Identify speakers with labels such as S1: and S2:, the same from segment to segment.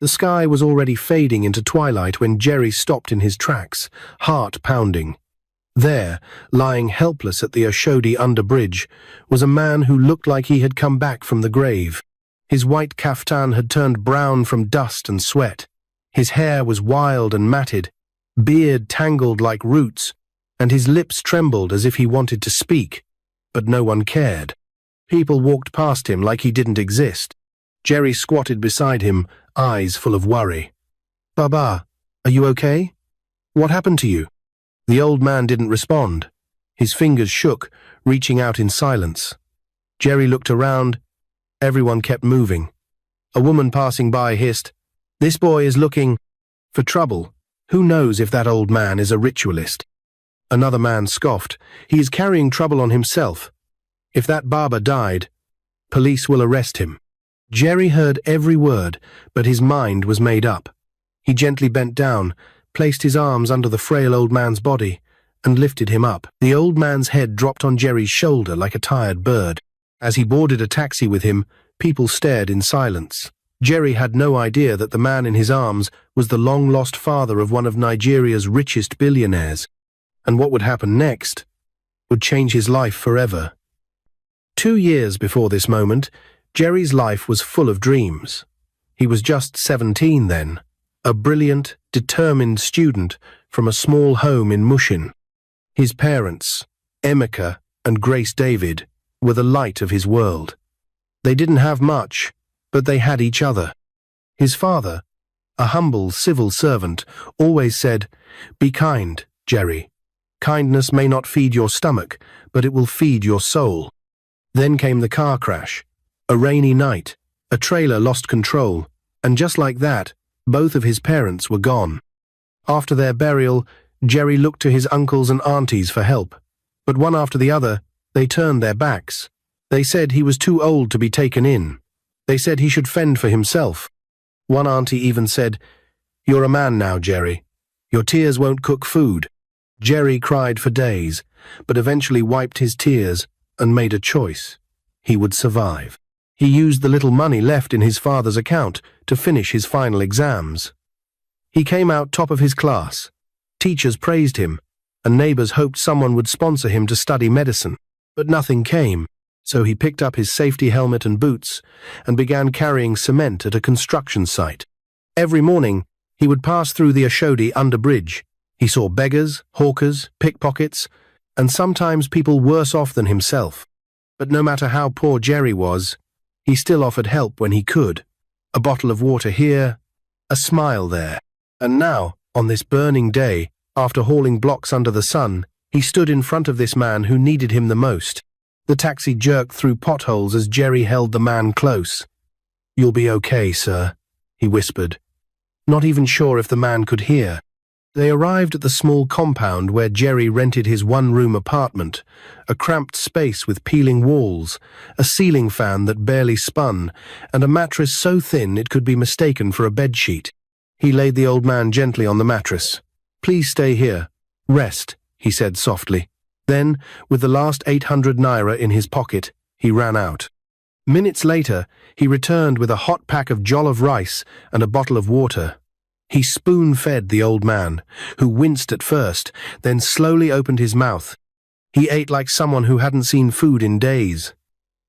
S1: The sky was already fading into twilight when Jerry stopped in his tracks, heart pounding. There, lying helpless at the Oshodi under-bridge, was a man who looked like he had come back from the grave. His white kaftan had turned brown from dust and sweat. His hair was wild and matted, beard tangled like roots, and his lips trembled as if he wanted to speak, but no one cared. People walked past him like he didn't exist. Jerry squatted beside him, eyes full of worry. "Baba, are you okay? What happened to you?" The old man didn't respond. His fingers shook, reaching out in silence. Jerry looked around. Everyone kept moving. A woman passing by hissed, "This boy is looking for trouble. Who knows if that old man is a ritualist?" Another man scoffed, "He is carrying trouble on himself. If that Baba died, police will arrest him." Jerry heard every word, but his mind was made up. He gently bent down, placed his arms under the frail old man's body, and lifted him up. The old man's head dropped on Jerry's shoulder like a tired bird. As he boarded a taxi with him, people stared in silence. Jerry had no idea that the man in his arms was the long-lost father of one of Nigeria's richest billionaires, and what would happen next would change his life forever. 2 years before this moment, Jerry's life was full of dreams. He was just 17 then, a brilliant, determined student from a small home in Mushin. His parents, Emeka and Grace David, were the light of his world. They didn't have much, but they had each other. His father, a humble civil servant, always said, "Be kind, Jerry. Kindness may not feed your stomach, but it will feed your soul." Then came the car crash. A rainy night, a trailer lost control, and just like that, both of his parents were gone. After their burial, Jerry looked to his uncles and aunties for help, but one after the other, they turned their backs. They said he was too old to be taken in. They said he should fend for himself. One auntie even said, "You're a man now, Jerry. Your tears won't cook food." Jerry cried for days, but eventually wiped his tears and made a choice. He would survive. He used the little money left in his father's account to finish his final exams. He came out top of his class. Teachers praised him, and neighbors hoped someone would sponsor him to study medicine. But nothing came, so he picked up his safety helmet and boots and began carrying cement at a construction site. Every morning, he would pass through the Oshodi under-bridge. He saw beggars, hawkers, pickpockets, and sometimes people worse off than himself. But no matter how poor Jerry was, he still offered help when he could. A bottle of water here, a smile there. And now, on this burning day, after hauling blocks under the sun, he stood in front of this man who needed him the most. The taxi jerked through potholes as Jerry held the man close. "You'll be okay, sir," he whispered, not even sure if the man could hear. They arrived at the small compound where Jerry rented his one-room apartment, a cramped space with peeling walls, a ceiling fan that barely spun, and a mattress so thin it could be mistaken for a bedsheet. He laid the old man gently on the mattress. "Please stay here. Rest," he said softly. Then, with the last 800 naira in his pocket, he ran out. Minutes later, he returned with a hot pack of jollof rice and a bottle of water. He spoon-fed the old man, who winced at first, then slowly opened his mouth. He ate like someone who hadn't seen food in days.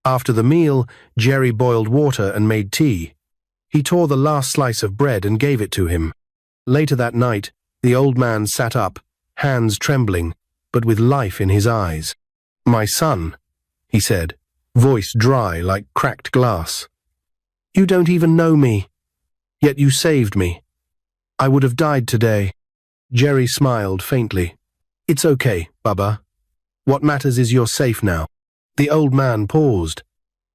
S1: After the meal, Jerry boiled water and made tea. He tore the last slice of bread and gave it to him. Later that night, the old man sat up, hands trembling, but with life in his eyes. "My son," he said, voice dry like cracked glass. "You don't even know me, yet you saved me. I would have died today." Jerry smiled faintly. "It's okay, Baba. What matters is you're safe now." The old man paused.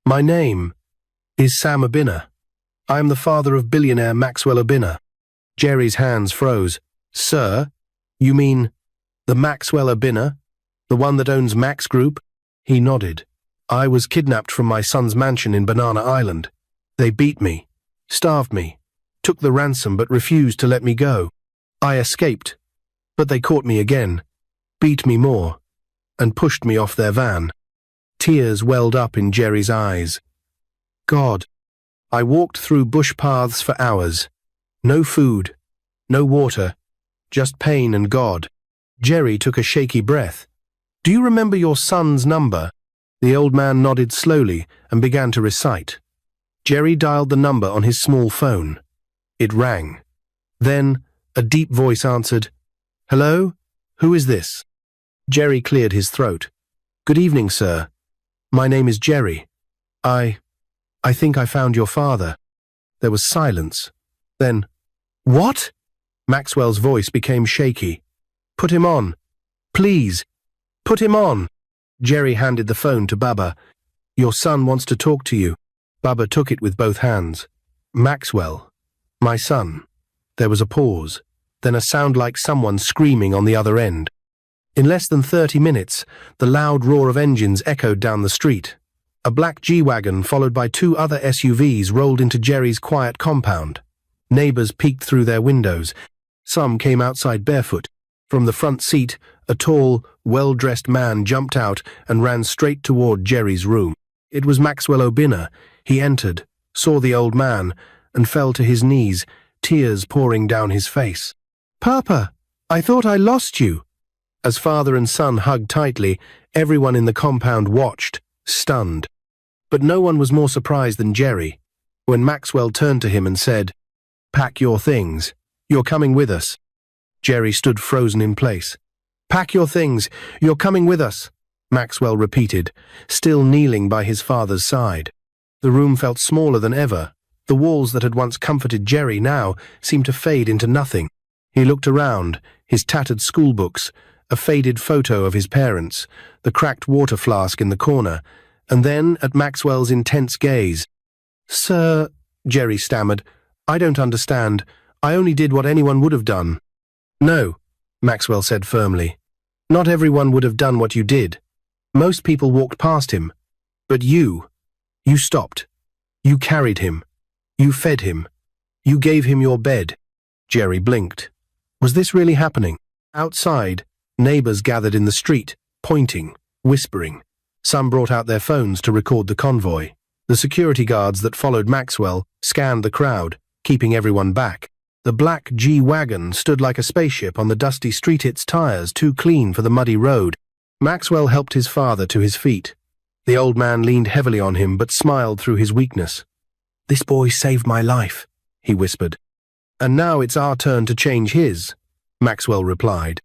S1: "My name is Sam Obinna. I am the father of billionaire Maxwell Obinna." Jerry's hands froze. "Sir, you mean the Maxwell Obinna, the one that owns Max Group?" He nodded. "I was kidnapped from my son's mansion in Banana Island. They beat me, starved me, took the ransom but refused to let me go. I escaped, but they caught me again, beat me more, and pushed me off their van." Tears welled up in Jerry's eyes. "God, I walked through bush paths for hours, No food, no water, just pain and God. Jerry took a shaky breath. Do you remember your son's number? The old man nodded slowly and began to recite. Jerry dialed the number on his small phone. It rang. Then a deep voice answered, Hello? Who is this? Jerry cleared his throat. Good evening, sir. My name is Jerry. I think I found your father. There was silence. Then, What? Maxwell's voice became shaky. Put him on. Please. Put him on. Jerry handed the phone to Baba. Your son wants to talk to you. Baba took it with both hands. Maxwell. My son. There was a pause, then a sound like someone screaming on the other end. In less than 30 minutes, the loud roar of engines echoed down the street. A black G-Wagon followed by 2 other SUVs rolled into Jerry's quiet compound. Neighbors peeked through their windows. Some came outside barefoot. From the front seat, a tall, well-dressed man jumped out and ran straight toward Jerry's room. It was Maxwell O'Binner. He entered, saw the old man, and fell to his knees, tears pouring down his face. Papa, I thought I lost you. As father and son hugged tightly, everyone in the compound watched, stunned. But no one was more surprised than Jerry, when Maxwell turned to him and said, Pack your things. You're coming with us. Jerry stood frozen in place. Pack your things. You're coming with us, Maxwell repeated, still kneeling by his father's side. The room felt smaller than ever. The walls that had once comforted Jerry now seemed to fade into nothing. He looked around, his tattered schoolbooks, a faded photo of his parents, the cracked water flask in the corner, and then at Maxwell's intense gaze. Sir, Jerry stammered, I don't understand. I only did what anyone would have done. No, Maxwell said firmly. Not everyone would have done what you did. Most people walked past him. But you stopped. You carried him. You fed him. You gave him your bed. Jerry blinked. Was this really happening? Outside, neighbors gathered in the street, pointing, whispering. Some brought out their phones to record the convoy. The security guards that followed Maxwell scanned the crowd, keeping everyone back. The black G-Wagon stood like a spaceship on the dusty street, its tires too clean for the muddy road. Maxwell helped his father to his feet. The old man leaned heavily on him but smiled through his weakness. This boy saved my life, he whispered. And now it's our turn to change his, Maxwell replied.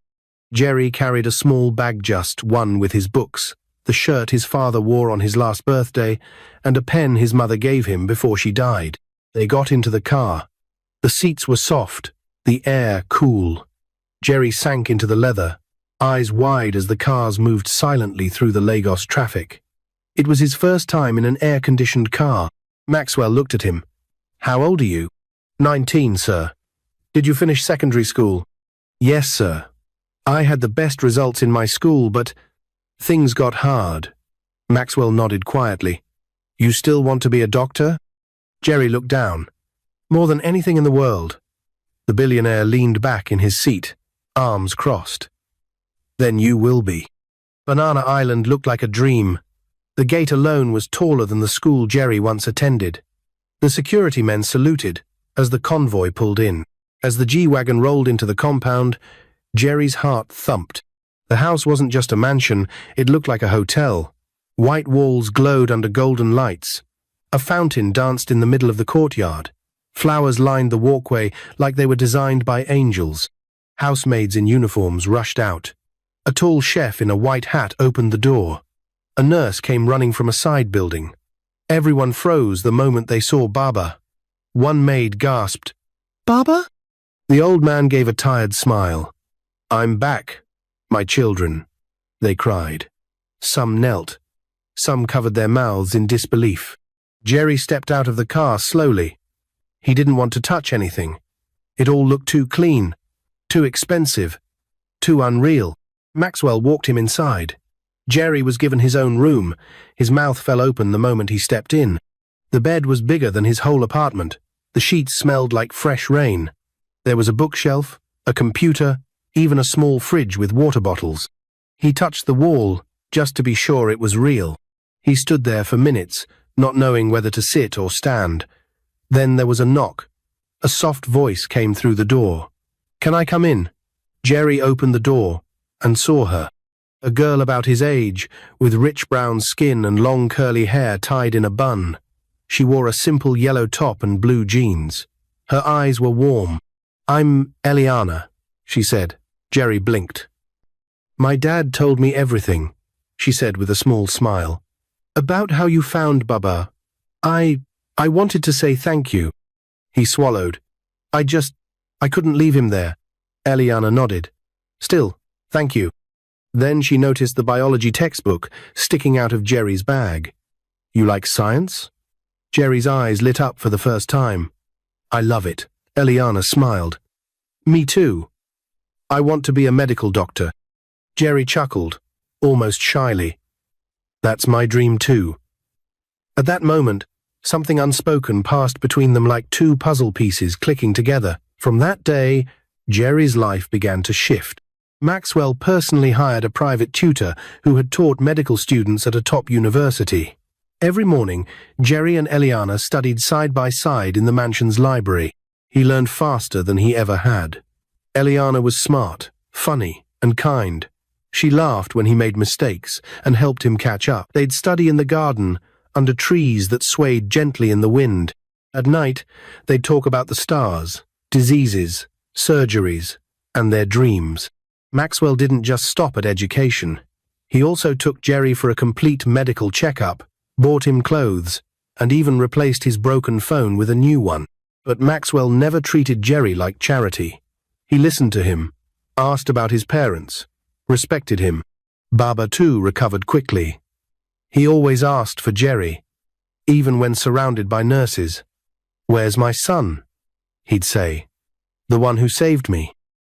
S1: Jerry carried a small bag, just one with his books, the shirt his father wore on his last birthday, and a pen his mother gave him before she died. They got into the car. The seats were soft, the air cool. Jerry sank into the leather, eyes wide as the cars moved silently through the Lagos traffic. It was his first time in an air-conditioned car. Maxwell looked at him. How old are you? 19, sir. Did you finish secondary school? Yes, sir. I had the best results in my school, but things got hard. Maxwell nodded quietly. You still want to be a doctor? Jerry looked down. More than anything in the world. The billionaire leaned back in his seat, arms crossed. Then you will be. Banana Island looked like a dream. The gate alone was taller than the school Jerry once attended. The security men saluted as the convoy pulled in. As the G-Wagon rolled into the compound, Jerry's heart thumped. The house wasn't just a mansion, it looked like a hotel. White walls glowed under golden lights. A fountain danced in the middle of the courtyard. Flowers lined the walkway like they were designed by angels. Housemaids in uniforms rushed out. A tall chef in a white hat opened the door. A nurse came running from a side building. Everyone froze the moment they saw Baba. One maid gasped, Baba? The old man gave a tired smile. I'm back, my children, they cried. Some knelt. Some covered their mouths in disbelief. Jerry stepped out of the car slowly. He didn't want to touch anything. It all looked too clean, too expensive, too unreal. Maxwell walked him inside. Jerry was given his own room. His mouth fell open the moment he stepped in. The bed was bigger than his whole apartment. The sheets smelled like fresh rain. There was a bookshelf, a computer, even a small fridge with water bottles. He touched the wall, just to be sure it was real. He stood there for minutes, not knowing whether to sit or stand. Then there was a knock. A soft voice came through the door. "Can I come in?" Jerry opened the door and saw her. A girl about his age, with rich brown skin and long curly hair tied in a bun. She wore a simple yellow top and blue jeans. Her eyes were warm. "I'm Eliana," she said. Jerry blinked. "My dad told me everything," she said with a small smile. "About how you found Baba. I wanted to say thank you." He swallowed. I couldn't leave him there." Eliana nodded. "Still, thank you." Then she noticed the biology textbook sticking out of Jerry's bag. "You like science?" Jerry's eyes lit up for the first time. "I love it." Eliana smiled. "Me too. I want to be a medical doctor." Jerry chuckled, almost shyly. "That's my dream too." At that moment, something unspoken passed between them like two puzzle pieces clicking together. From that day, Jerry's life began to shift. Maxwell personally hired a private tutor who had taught medical students at a top university. Every morning, Jerry and Eliana studied side by side in the mansion's library. He learned faster than he ever had. Eliana was smart, funny, and kind. She laughed when he made mistakes and helped him catch up. They'd study in the garden, under trees that swayed gently in the wind. At night, they'd talk about the stars, diseases, surgeries, and their dreams. Maxwell didn't just stop at education. He also took Jerry for a complete medical checkup, bought him clothes, and even replaced his broken phone with a new one. But Maxwell never treated Jerry like charity. He listened to him, asked about his parents, respected him. Baba too recovered quickly. He always asked for Jerry, even when surrounded by nurses. "Where's my son?" he'd say. "The one who saved me."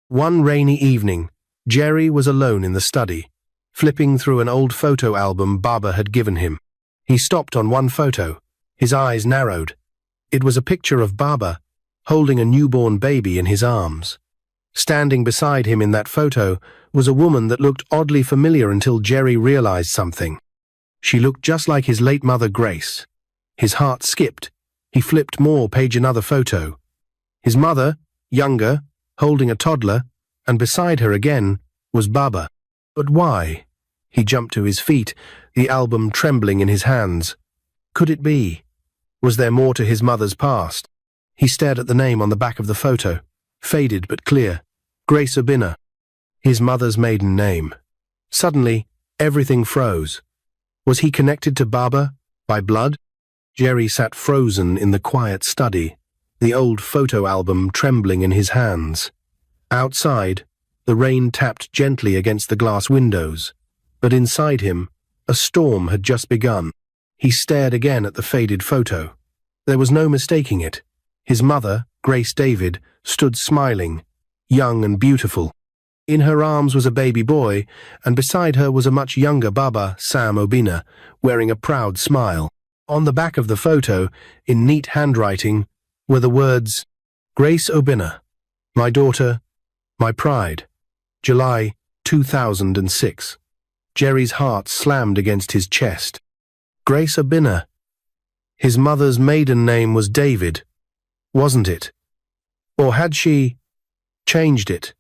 S1: One rainy evening, Jerry was alone in the study, flipping through an old photo album Baba had given him. He stopped on one photo. His eyes narrowed. It was a picture of Baba, holding a newborn baby in his arms. Standing beside him in that photo was a woman that looked oddly familiar until Jerry realized something. She looked just like his late mother, Grace. His heart skipped. He flipped more, page another photo. His mother, younger, holding a toddler, and beside her again was Baba. But why? He jumped to his feet, the album trembling in his hands. Could it be? Was there more to his mother's past? He stared at the name on the back of the photo, faded but clear. Grace Urbina, his mother's maiden name. Suddenly, everything froze. Was he connected to Baba by blood? Jerry sat frozen in the quiet study, the old photo album trembling in his hands. Outside, the rain tapped gently against the glass windows, but inside him, a storm had just begun. He stared again at the faded photo. There was no mistaking it. His mother, Grace David, stood smiling, young and beautiful. In her arms was a baby boy, and beside her was a much younger Baba, Sam Obina, wearing a proud smile. On the back of the photo, in neat handwriting, were the words, "Grace Obina, my daughter, my pride, July 2006. Jerry's heart slammed against his chest. Grace Obina. His mother's maiden name was David, wasn't it? Or had she changed it?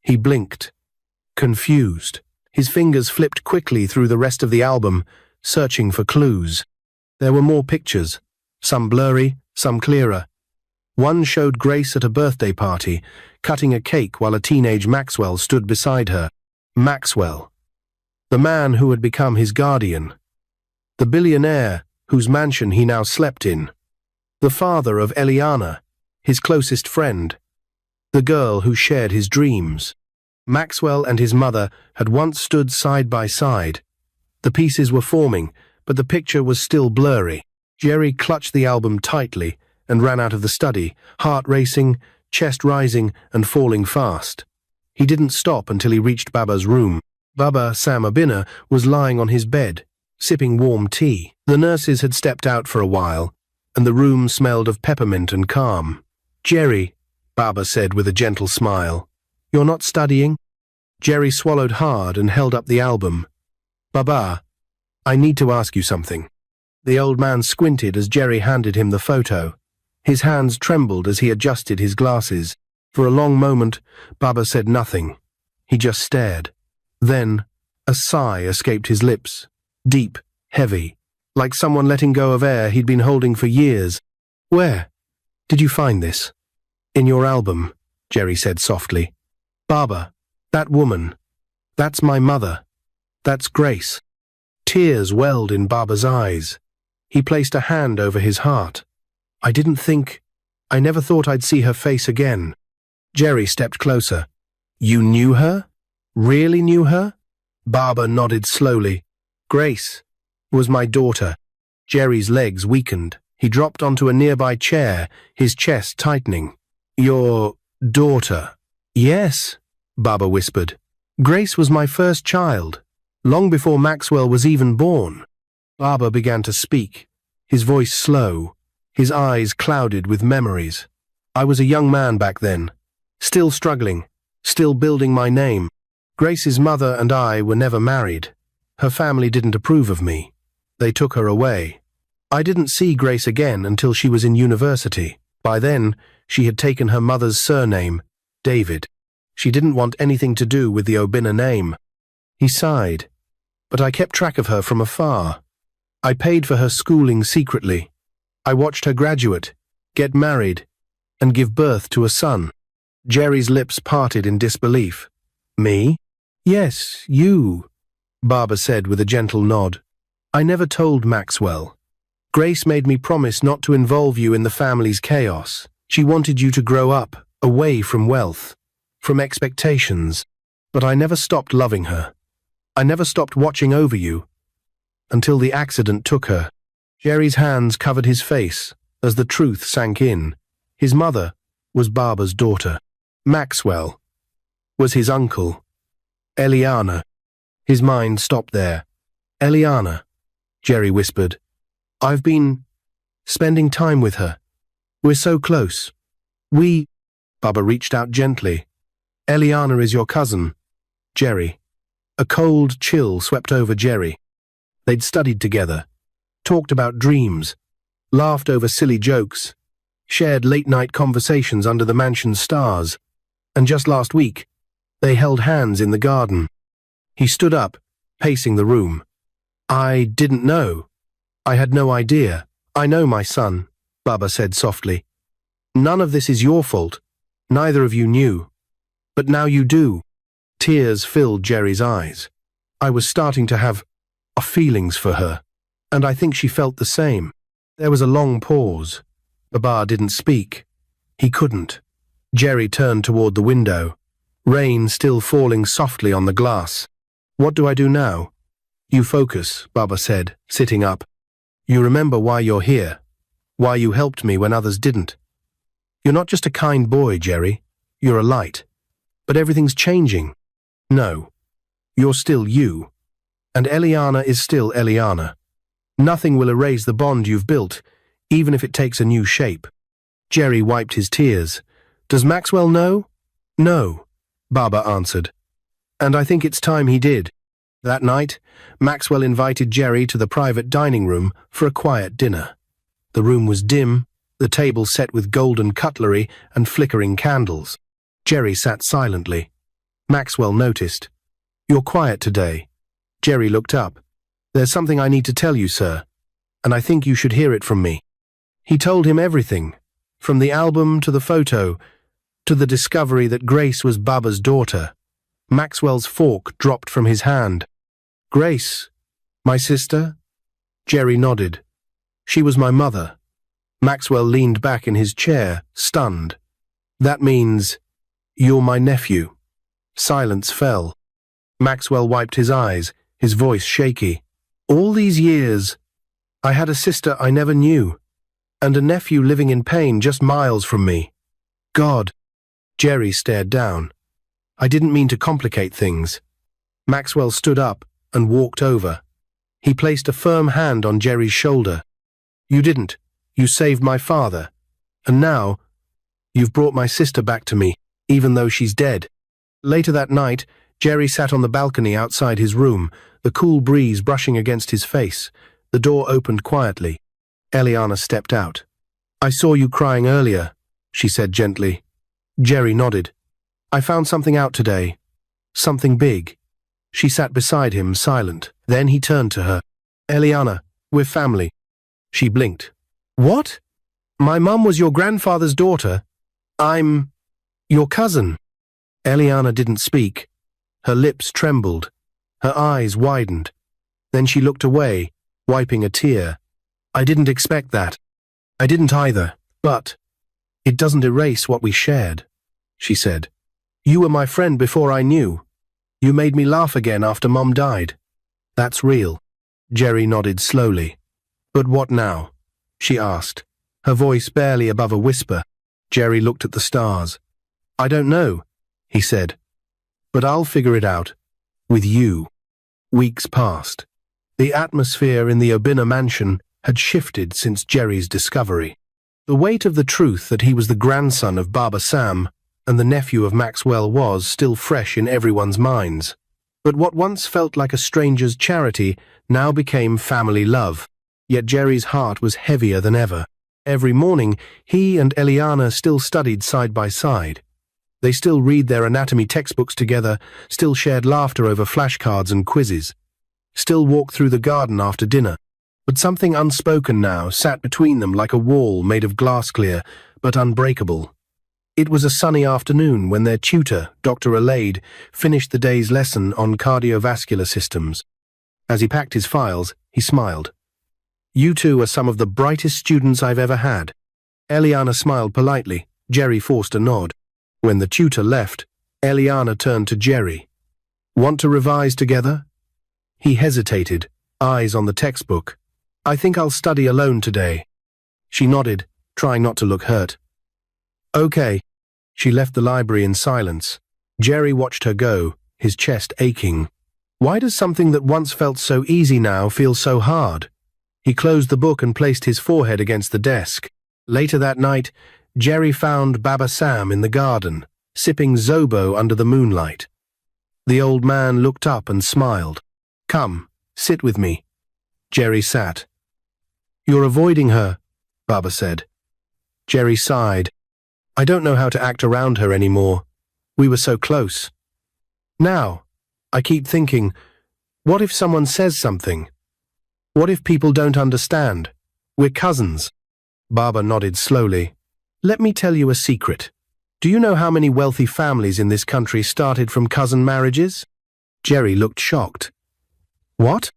S1: He blinked, confused. His fingers flipped quickly through the rest of the album, searching for clues. There were more pictures, some blurry, some clearer. One showed Grace at a birthday party, cutting a cake while a teenage Maxwell stood beside her. Maxwell, the man who had become his guardian. The billionaire whose mansion he now slept in. The father of Eliana, his closest friend. The girl who shared his dreams. Maxwell and his mother had once stood side by side. The pieces were forming, but the picture was still blurry. Jerry clutched the album tightly and ran out of the study, heart racing, chest rising and falling fast. He didn't stop until he reached Baba's room. Baba, Sam Obina, was lying on his bed, sipping warm tea. The nurses had stepped out for a while, and the room smelled of peppermint and calm. "Jerry," Baba said with a gentle smile, "you're not studying?" Jerry swallowed hard and held up the album. "Baba, I need to ask you something." The old man squinted as Jerry handed him the photo. His hands trembled as he adjusted his glasses. For a long moment, Baba said nothing. He just stared. Then, a sigh escaped his lips, deep, heavy, like someone letting go of air he'd been holding for years. "Where did you find this?" "In your album," Jerry said softly. "Baba, that woman, that's my mother. That's Grace." Tears welled in Baba's eyes. He placed a hand over his heart. I never thought I'd see her face again." Jerry stepped closer. "You knew her? Really knew her?" Baba nodded slowly. "Grace was my daughter." Jerry's legs weakened. He dropped onto a nearby chair, his chest tightening. "Your daughter?" "Yes," Baba whispered. "Grace was my first child, long before Maxwell was even born." Baba began to speak, his voice slow, his eyes clouded with memories. "I was a young man back then, still struggling, still building my name. Grace's mother and I were never married. Her family didn't approve of me. They took her away. I didn't see Grace again until she was in university. By then, she had taken her mother's surname, David. She didn't want anything to do with the Obina name." He sighed. "But I kept track of her from afar. I paid for her schooling secretly. I watched her graduate, get married, and give birth to a son." Jerry's lips parted in disbelief. "Me?" "Yes, you," Baba said with a gentle nod. "I never told Maxwell. Grace made me promise not to involve you in the family's chaos. She wanted you to grow up, away from wealth, from expectations. But I never stopped loving her. I never stopped watching over you, until the accident took her." Jerry's hands covered his face as the truth sank in. His mother was Baba's daughter. Maxwell was his uncle. Eliana. His mind stopped there. "Eliana," Jerry whispered. "I've been spending time with her. We're so close. Baba reached out gently. "Eliana is your cousin, Jerry." A cold chill swept over Jerry. They'd studied together, talked about dreams, laughed over silly jokes, shared late-night conversations under the mansion's stars. And just last week, they held hands in the garden. He stood up, pacing the room. "I didn't know. I had no idea. I know, my son," Baba said softly. "None of this is your fault. Neither of you knew. But now you do." Tears filled Jerry's eyes. "I was starting to have feelings for her, and I think she felt the same." There was a long pause. Baba didn't speak. He couldn't. Jerry turned toward the window, rain still falling softly on the glass. "What do I do now?" "You focus," Baba said, sitting up. "You remember why you're here, why you helped me when others didn't. You're not just a kind boy, Jerry. You're a light. But everything's changing. No, you're still you. And Eliana is still Eliana. Nothing will erase the bond you've built, even if it takes a new shape." Jerry wiped his tears. "Does Maxwell know?" "No," Baba answered. "And I think it's time he did." That night, Maxwell invited Jerry to the private dining room for a quiet dinner. The room was dim, the table set with golden cutlery and flickering candles. Jerry sat silently. Maxwell noticed. "You're quiet today." Jerry looked up. "There's something I need to tell you, sir, and I think you should hear it from me." He told him everything, from the album to the photo, to the discovery that Grace was Baba's daughter. Maxwell's fork dropped from his hand. "Grace, my sister?" Jerry nodded. "She was my mother." Maxwell leaned back in his chair, stunned. "That means you're my nephew." Silence fell. Maxwell wiped his eyes, his voice shaky. "All these years, I had a sister I never knew, and a nephew living in pain just miles from me. God." Jerry stared down. "I didn't mean to complicate things." Maxwell stood up and walked over. He placed a firm hand on Jerry's shoulder. "You didn't. You saved my father. And now, you've brought my sister back to me, even though she's dead." Later that night, Jerry sat on the balcony outside his room, the cool breeze brushing against his face. The door opened quietly. Eliana stepped out. I saw you crying earlier, she said gently. Jerry nodded. I found something out today. Something big. She sat beside him, silent. Then he turned to her. Eliana, we're family. She blinked. What? My mum was your grandfather's daughter. I'm your cousin. Eliana didn't speak. Her lips trembled. Her eyes widened. Then she looked away, wiping a tear. I didn't expect that. I didn't either, but it doesn't erase what we shared, she said. You were my friend before I knew. You made me laugh again after Mum died. That's real. Jerry nodded slowly. But what now? She asked, her voice barely above a whisper. Jerry looked at the stars. I don't know, he said. But I'll figure it out. With you. Weeks passed. The atmosphere in the Obina mansion had shifted since Jerry's discovery. The weight of the truth that he was the grandson of Baba Sam and the nephew of Maxwell was still fresh in everyone's minds. But what once felt like a stranger's charity now became family love. Yet Jerry's heart was heavier than ever. Every morning, he and Eliana still studied side by side. They still read their anatomy textbooks together, still shared laughter over flashcards and quizzes, still walked through the garden after dinner. But something unspoken now sat between them like a wall made of glass clear, but unbreakable. It was a sunny afternoon when their tutor, Dr. Alade, finished the day's lesson on cardiovascular systems. As he packed his files, he smiled. You two are some of the brightest students I've ever had. Eliana smiled politely. Jerry forced a nod. When the tutor left, Eliana turned to Jerry. Want to revise together? He hesitated, eyes on the textbook. I think I'll study alone today. She nodded, trying not to look hurt. Okay. She left the library in silence. Jerry watched her go, his chest aching. Why does something that once felt so easy now feel so hard? He closed the book and placed his forehead against the desk. Later that night, Jerry found Baba Sam in the garden, sipping Zobo under the moonlight. The old man looked up and smiled. Come, sit with me. Jerry sat. You're avoiding her, Baba said. Jerry sighed. I don't know how to act around her anymore. We were so close. Now, I keep thinking, what if someone says something? What if people don't understand? We're cousins. Baba nodded slowly. Let me tell you a secret. Do you know how many wealthy families in this country started from cousin marriages? Jerry looked shocked. What?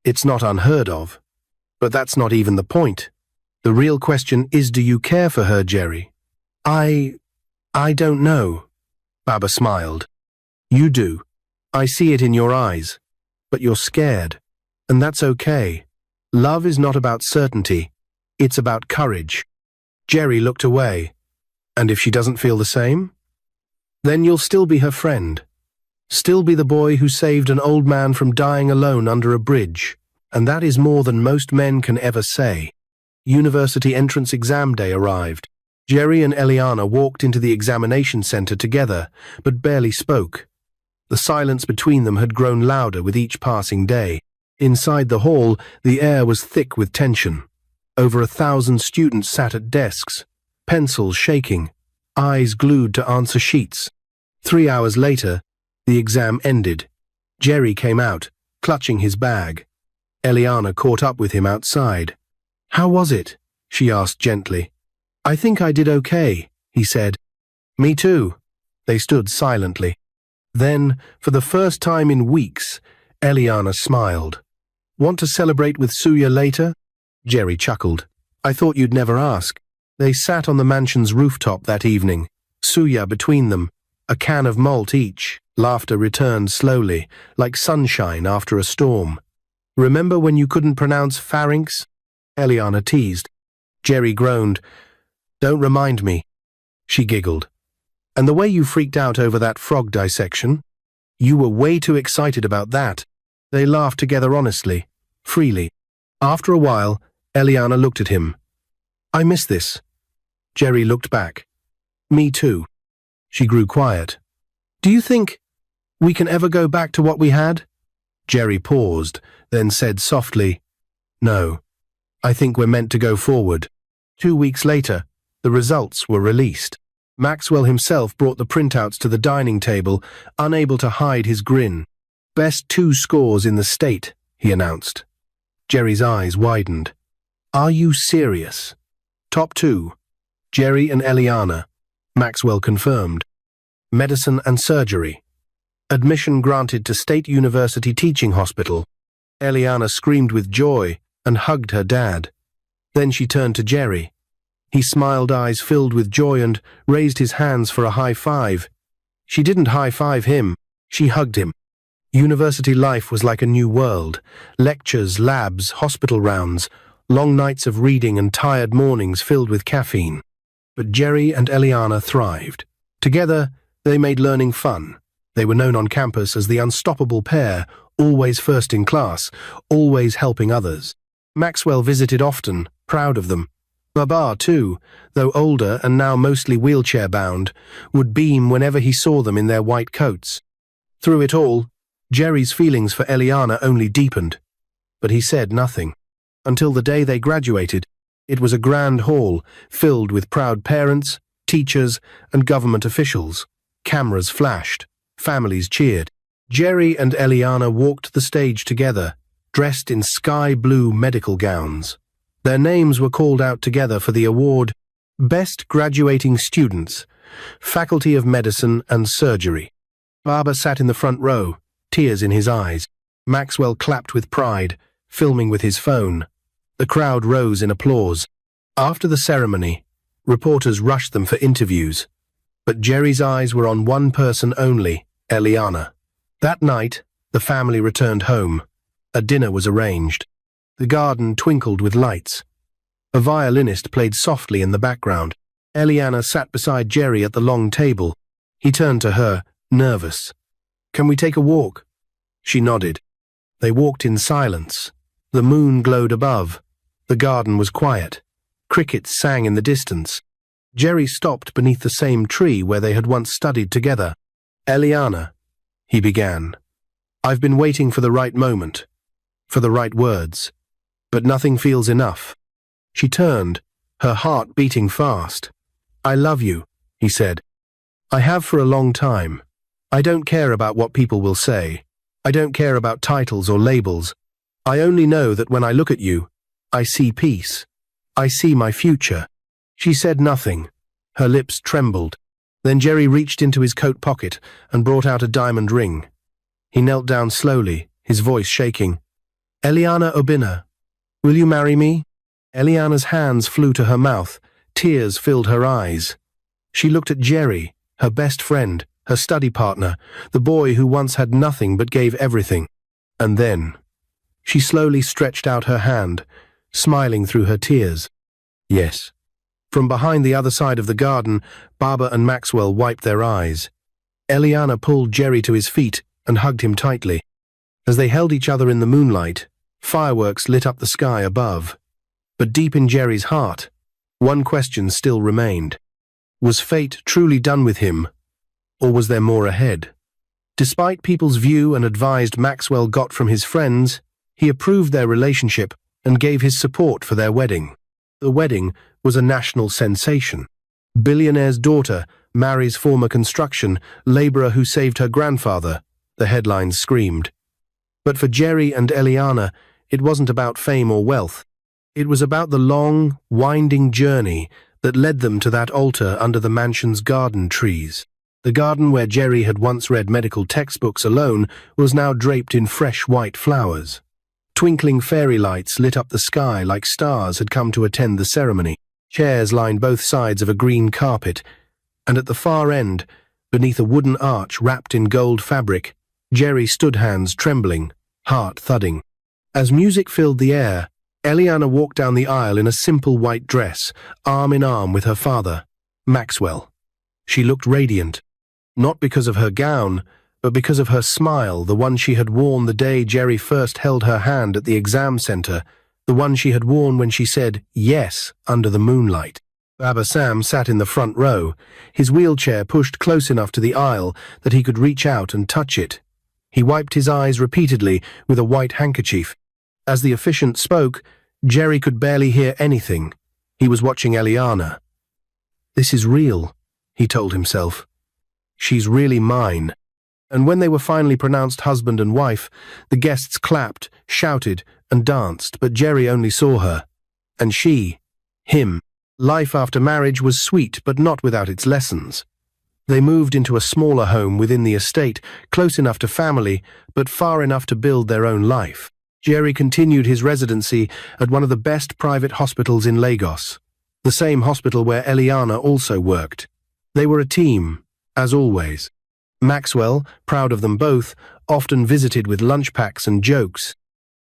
S1: It's not unheard of. But that's not even the point. The real question is, do you care for her, Jerry? I don't know. Baba smiled. You do. I see it in your eyes. But you're scared. And that's okay. Love is not about certainty. It's about courage. Jerry looked away. And if she doesn't feel the same? Then you'll still be her friend. Still be the boy who saved an old man from dying alone under a bridge. And that is more than most men can ever say. University entrance exam day arrived. Jerry and Eliana walked into the examination center together, but barely spoke. The silence between them had grown louder with each passing day. Inside the hall, the air was thick with tension. Over 1,000 students sat at desks, pencils shaking, eyes glued to answer sheets. 3 hours later, the exam ended. Jerry came out, clutching his bag. Eliana caught up with him outside. How was it? She asked gently. I think I did okay, he said. Me too. They stood silently. Then, for the first time in weeks, Eliana smiled. Want to celebrate with Suya later? Jerry chuckled. I thought you'd never ask. They sat on the mansion's rooftop that evening, Suya between them, a can of malt each. Laughter returned slowly, like sunshine after a storm. Remember when you couldn't pronounce pharynx? Eliana teased. Jerry groaned. Don't remind me. She giggled. And the way you freaked out over that frog dissection? You were way too excited about that. They laughed together honestly, freely. After a while, Eliana looked at him. I miss this. Jerry looked back. Me too. She grew quiet. Do you think we can ever go back to what we had? Jerry paused, then said softly, No. I think we're meant to go forward. 2 weeks later, the results were released. Maxwell himself brought the printouts to the dining table, unable to hide his grin. "Best 2 scores in the state," he announced. Jerry's eyes widened. "Are you serious?" "Top 2. Jerry and Eliana," Maxwell confirmed. "Medicine and surgery. Admission granted to State University Teaching Hospital." Eliana screamed with joy and hugged her dad. Then she turned to Jerry. He smiled, eyes filled with joy, and raised his hands for a high five. She didn't high-five him, she hugged him. University life was like a new world. Lectures, labs, hospital rounds, long nights of reading and tired mornings filled with caffeine. But Jerry and Eliana thrived. Together, they made learning fun. They were known on campus as the unstoppable pair, always first in class, always helping others. Maxwell visited often, proud of them. Baba, too, though older and now mostly wheelchair-bound, would beam whenever he saw them in their white coats. Through it all, Jerry's feelings for Eliana only deepened. But he said nothing. Until the day they graduated, it was a grand hall filled with proud parents, teachers, and government officials. Cameras flashed. Families cheered. Jerry and Eliana walked the stage together, dressed in sky-blue medical gowns. Their names were called out together for the award, Best Graduating Students, Faculty of Medicine and Surgery. Baba sat in the front row, tears in his eyes. Maxwell clapped with pride, filming with his phone. The crowd rose in applause. After the ceremony, reporters rushed them for interviews. But Jerry's eyes were on one person only, Eliana. That night, the family returned home. A dinner was arranged. The garden twinkled with lights. A violinist played softly in the background. Eliana sat beside Jerry at the long table. He turned to her, nervous. "Can we take a walk?" She nodded. They walked in silence. The moon glowed above. The garden was quiet. Crickets sang in the distance. Jerry stopped beneath the same tree where they had once studied together. "Eliana," he began, "I've been waiting for the right moment, for the right words. But nothing feels enough." She turned, her heart beating fast. "I love you," he said. "I have for a long time. I don't care about what people will say. I don't care about titles or labels. I only know that when I look at you, I see peace. I see my future." She said nothing. Her lips trembled. Then Jerry reached into his coat pocket and brought out a diamond ring. He knelt down slowly, his voice shaking. "Eliana Obinna, will you marry me?" Eliana's hands flew to her mouth. Tears filled her eyes. She looked at Jerry, her best friend, her study partner, the boy who once had nothing but gave everything. And then, she slowly stretched out her hand, smiling through her tears. "Yes." From behind the other side of the garden, Baba and Maxwell wiped their eyes. Eliana pulled Jerry to his feet and hugged him tightly. As they held each other in the moonlight, fireworks lit up the sky above. But deep in Jerry's heart, one question still remained. Was fate truly done with him, or was there more ahead? Despite people's view and advised Maxwell got from his friends, he approved their relationship and gave his support for their wedding. The wedding was a national sensation. Billionaire's daughter marries former construction laborer who saved her grandfather, the headlines screamed. But for Jerry and Eliana, it wasn't about fame or wealth. It was about the long, winding journey that led them to that altar under the mansion's garden trees. The garden where Jerry had once read medical textbooks alone was now draped in fresh white flowers. Twinkling fairy lights lit up the sky like stars had come to attend the ceremony. Chairs lined both sides of a green carpet, and at the far end, beneath a wooden arch wrapped in gold fabric, Jerry stood, hands trembling, heart thudding. As music filled the air, Eliana walked down the aisle in a simple white dress, arm in arm with her father, Maxwell. She looked radiant, not because of her gown, but because of her smile, the one she had worn the day Jerry first held her hand at the exam center, the one she had worn when she said yes under the moonlight. Baba Sam sat in the front row, his wheelchair pushed close enough to the aisle that he could reach out and touch it. He wiped his eyes repeatedly with a white handkerchief. As the officiant spoke, Jerry could barely hear anything. He was watching Eliana. "This is real," he told himself. "She's really mine." And when they were finally pronounced husband and wife, the guests clapped, shouted, and danced, but Jerry only saw her. And she, him. Life after marriage was sweet, but not without its lessons. They moved into a smaller home within the estate, close enough to family, but far enough to build their own life. Jerry continued his residency at one of the best private hospitals in Lagos, the same hospital where Eliana also worked. They were a team, as always. Maxwell, proud of them both, often visited with lunch packs and jokes.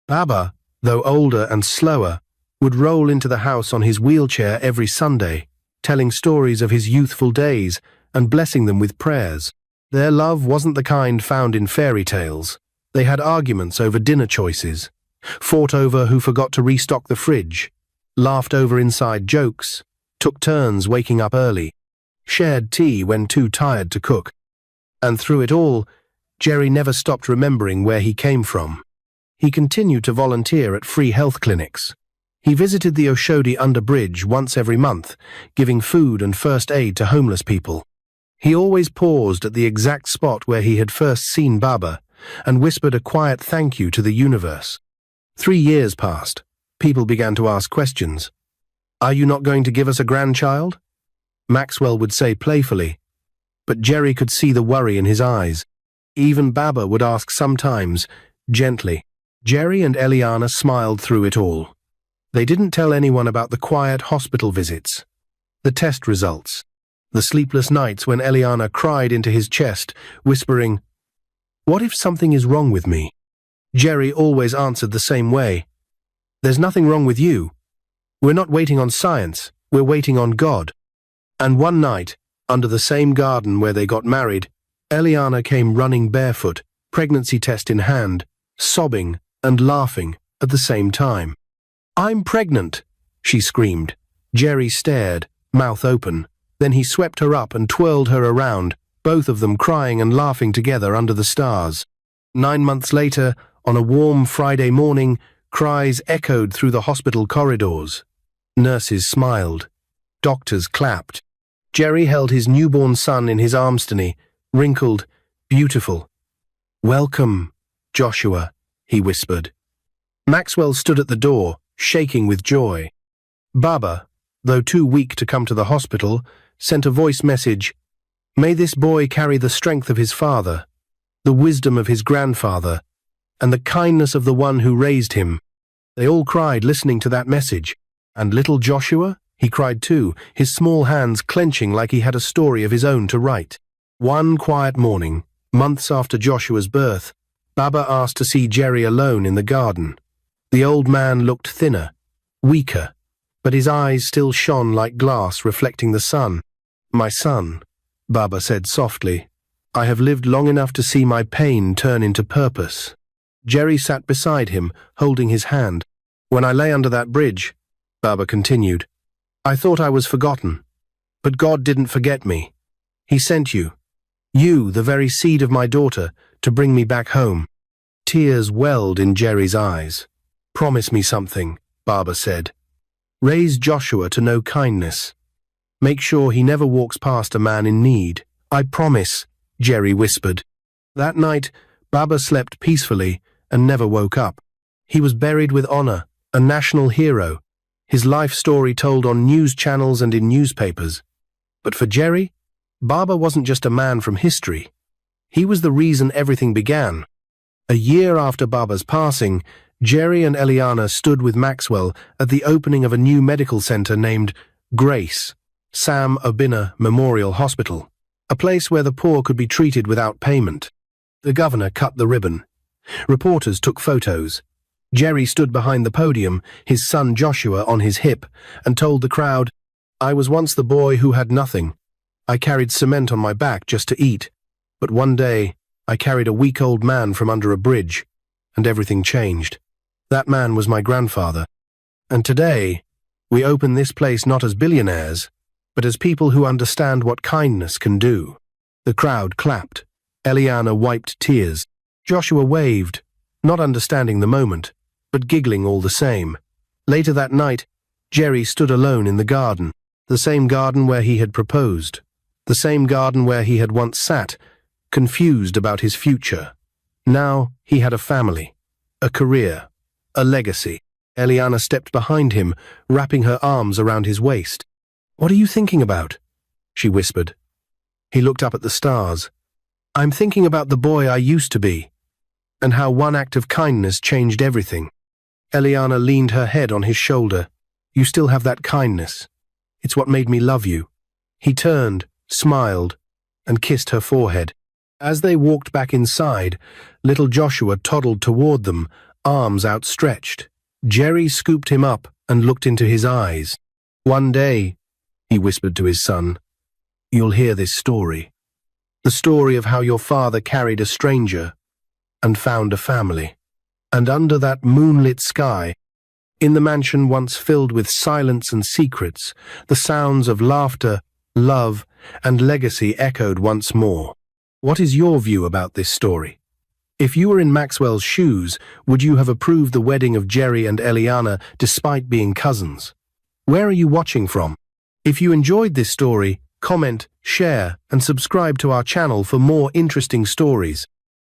S1: Baba, though older and slower, would roll into the house on his wheelchair every Sunday, telling stories of his youthful days and blessing them with prayers. Their love wasn't the kind found in fairy tales. They had arguments over dinner choices, fought over who forgot to restock the fridge, laughed over inside jokes, took turns waking up early, shared tea when too tired to cook. And through it all, Jerry never stopped remembering where he came from. He continued to volunteer at free health clinics. He visited the Oshodi Under Bridge once every month, giving food and first aid to homeless people. He always paused at the exact spot where he had first seen Baba and whispered a quiet thank you to the universe. 3 years passed. People began to ask questions. "Are you not going to give us a grandchild?" Maxwell would say playfully, but Jerry could see the worry in his eyes. Even Baba would ask sometimes, gently. Jerry and Eliana smiled through it all. They didn't tell anyone about the quiet hospital visits, the test results, the sleepless nights when Eliana cried into his chest, whispering, "What if something is wrong with me?" Jerry always answered the same way. "There's nothing wrong with you. We're not waiting on science, we're waiting on God." And one night, under the same garden where they got married, Eliana came running barefoot, pregnancy test in hand, sobbing and laughing at the same time. "I'm pregnant," she screamed. Jerry stared, mouth open. Then he swept her up and twirled her around, both of them crying and laughing together under the stars. 9 months later, on a warm Friday morning, cries echoed through the hospital corridors. Nurses smiled. Doctors clapped. Jerry held his newborn son in his armstony, wrinkled, beautiful. "Welcome, Joshua," he whispered. Maxwell stood at the door, shaking with joy. Baba, though too weak to come to the hospital, sent a voice message. "May this boy carry the strength of his father, the wisdom of his grandfather, and the kindness of the one who raised him." They all cried listening to that message. And little Joshua? He cried too, his small hands clenching like he had a story of his own to write. One quiet morning, months after Joshua's birth, Baba asked to see Jerry alone in the garden. The old man looked thinner, weaker, but his eyes still shone like glass reflecting the sun. "My son," Baba said softly, "I have lived long enough to see my pain turn into purpose." Jerry sat beside him, holding his hand. "When I lay under that bridge," Baba continued, "I thought I was forgotten. But God didn't forget me. He sent you, the very seed of my daughter, to bring me back home." Tears welled in Jerry's eyes. "Promise me something," Baba said. "Raise Joshua to know kindness. Make sure he never walks past a man in need." "I promise," Jerry whispered. That night, Baba slept peacefully and never woke up. He was buried with honor, a national hero, his life story told on news channels and in newspapers. But for Jerry, Baba wasn't just a man from history. He was the reason everything began. A year after Baba's passing, Jerry and Eliana stood with Maxwell at the opening of a new medical center named Grace, Sam Obinna Memorial Hospital, a place where the poor could be treated without payment. The governor cut the ribbon. Reporters took photos. Jerry stood behind the podium, his son Joshua on his hip, and told the crowd, "I was once the boy who had nothing. I carried cement on my back just to eat. But one day, I carried a weak old man from under a bridge, and everything changed. That man was my grandfather. And today, we open this place not as billionaires, but as people who understand what kindness can do." The crowd clapped. Eliana wiped tears. Joshua waved, not understanding the moment, but giggling all the same. Later that night, Jerry stood alone in the garden, the same garden where he had proposed, the same garden where he had once sat, confused about his future. Now he had a family, a career, a legacy. Eliana stepped behind him, wrapping her arms around his waist. "What are you thinking about?" she whispered. He looked up at the stars. "I'm thinking about the boy I used to be, and how one act of kindness changed everything." Eliana leaned her head on his shoulder. "You still have that kindness. It's what made me love you." He turned, smiled, and kissed her forehead. As they walked back inside, little Joshua toddled toward them, arms outstretched. Jerry scooped him up and looked into his eyes. "One day," he whispered to his son, "you'll hear this story. The story of how your father carried a stranger and found a family. And under that moonlit sky, in the mansion once filled with silence and secrets, the sounds of laughter, love, and legacy echoed once more." What is your view about this story? If you were in Maxwell's shoes, would you have approved the wedding of Jerry and Eliana despite being cousins? Where are you watching from? If you enjoyed this story, comment, share, and subscribe to our channel for more interesting stories.